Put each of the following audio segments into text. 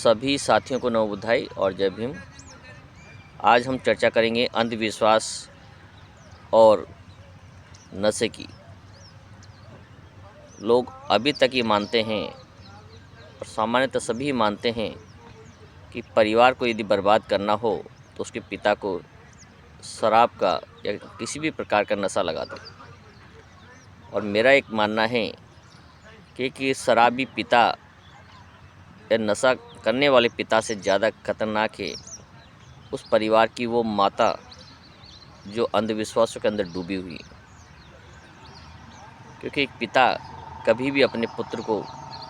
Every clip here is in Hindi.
सभी साथियों को नव बधाई और जय भीम। आज हम चर्चा करेंगे अंधविश्वास और नशे की। लोग अभी तक ये मानते हैं और सामान्यतः सभी मानते हैं कि परिवार को यदि बर्बाद करना हो तो उसके पिता को शराब का या किसी भी प्रकार का नशा लगा दें। और मेरा एक मानना है कि शराबी पिता या नशा करने वाले पिता से ज़्यादा खतरनाक है उस परिवार की वो माता जो अंधविश्वासों के अंदर डूबी हुई है। क्योंकि एक पिता कभी भी अपने पुत्र को,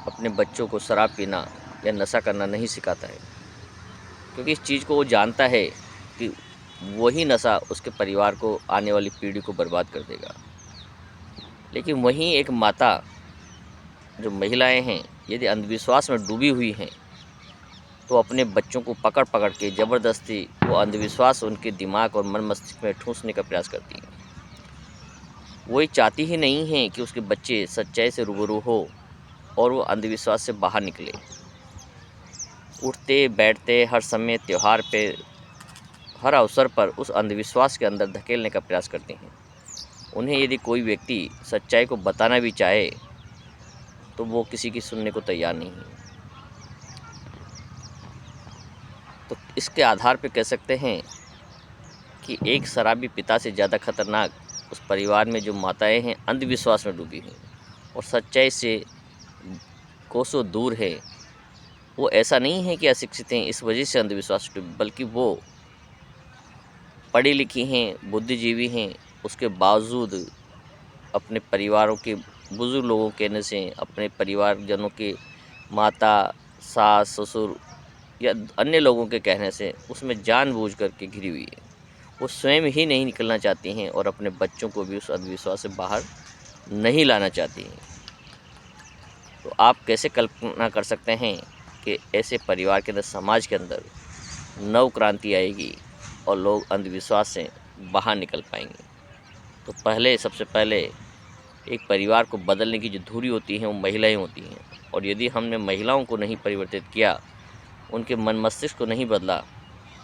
अपने बच्चों को शराब पीना या नशा करना नहीं सिखाता है, क्योंकि इस चीज़ को वो जानता है कि वही नशा उसके परिवार को, आने वाली पीढ़ी को बर्बाद कर देगा। लेकिन वहीं एक माता, जो महिलाएं हैं, यदि अंधविश्वास में डूबी हुई हैं तो अपने बच्चों को पकड़ पकड़ के ज़बरदस्ती वो अंधविश्वास उनके दिमाग और मन मस्तिष्क में ठूंसने का प्रयास करती हैं। वो ये चाहती ही नहीं है कि उसके बच्चे सच्चाई से रूबरू हो और वो अंधविश्वास से बाहर निकले। उठते बैठते हर समय, त्यौहार पे, हर अवसर पर उस अंधविश्वास के अंदर धकेलने का प्रयास करती हैं। उन्हें यदि कोई व्यक्ति सच्चाई को बताना भी चाहे तो वो किसी की सुनने को तैयार नहीं है। तो इसके आधार पर कह सकते हैं कि एक शराबी पिता से ज़्यादा खतरनाक उस परिवार में जो माताएं हैं अंधविश्वास में डूबी हैं और सच्चाई से कोसों दूर है। वो ऐसा नहीं है कि अशिक्षित हैं इस वजह से अंधविश्वास में डूबी, बल्कि वो पढ़ी लिखी हैं, बुद्धिजीवी हैं, उसके बावजूद अपने परिवारों के बुजुर्ग लोगों के कहने से, अपने परिवारजनों के माता, सास, ससुर या अन्य लोगों के कहने से उसमें जानबूझ करके घिरी हुई है। वो स्वयं ही नहीं निकलना चाहती हैं और अपने बच्चों को भी उस अंधविश्वास से बाहर नहीं लाना चाहती हैं। तो आप कैसे कल्पना कर सकते हैं कि ऐसे परिवार के अंदर, समाज के अंदर नव क्रांति आएगी और लोग अंधविश्वास से बाहर निकल पाएंगे। तो सबसे पहले एक परिवार को बदलने की जो धुरी होती है वो महिलाएं होती हैं। और यदि हमने महिलाओं को नहीं परिवर्तित किया, उनके मन मस्तिष्क को नहीं बदला,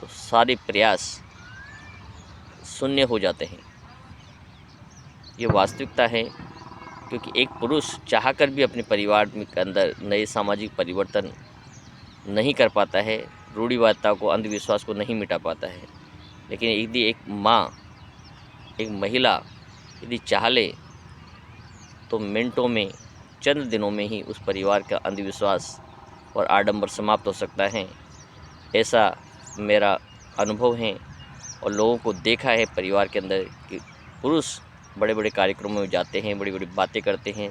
तो सारे प्रयास शून्य हो जाते हैं। ये वास्तविकता है, क्योंकि एक पुरुष चाहकर भी अपने परिवार के अंदर नए सामाजिक परिवर्तन नहीं कर पाता है, रूढ़िवादिता को, अंधविश्वास को नहीं मिटा पाता है। लेकिन यदि एक माँ, एक महिला यदि चाह ले तो मिनटों में, चंद दिनों में ही उस परिवार का अंधविश्वास और आडंबर समाप्त हो सकता है। ऐसा मेरा अनुभव है और लोगों को देखा है परिवार के अंदर कि पुरुष बड़े बड़े कार्यक्रमों में जाते हैं, बड़ी बड़ी बातें करते हैं,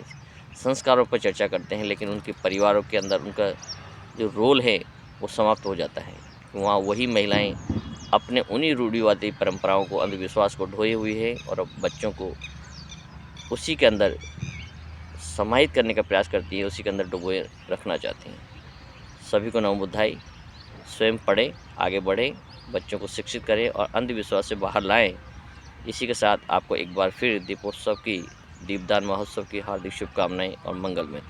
संस्कारों पर चर्चा करते हैं, लेकिन उनके परिवारों के अंदर उनका जो रोल है वो समाप्त हो जाता है। वहाँ वही महिलाएं अपने उन्हीं रूढ़िवादी परंपराओं को, अंधविश्वास को ढोए हुई है और अब बच्चों को उसी के अंदर समाहित करने का प्रयास करती है, उसी के अंदर डुबोए रखना चाहती हैं। सभी को नव बधाई। स्वयं पढ़ें, आगे बढ़ें, बच्चों को शिक्षित करें और अंधविश्वास से बाहर लाएं। इसी के साथ आपको एक बार फिर दीपोत्सव की, दीपदान महोत्सव की हार्दिक शुभकामनाएं और मंगलमय।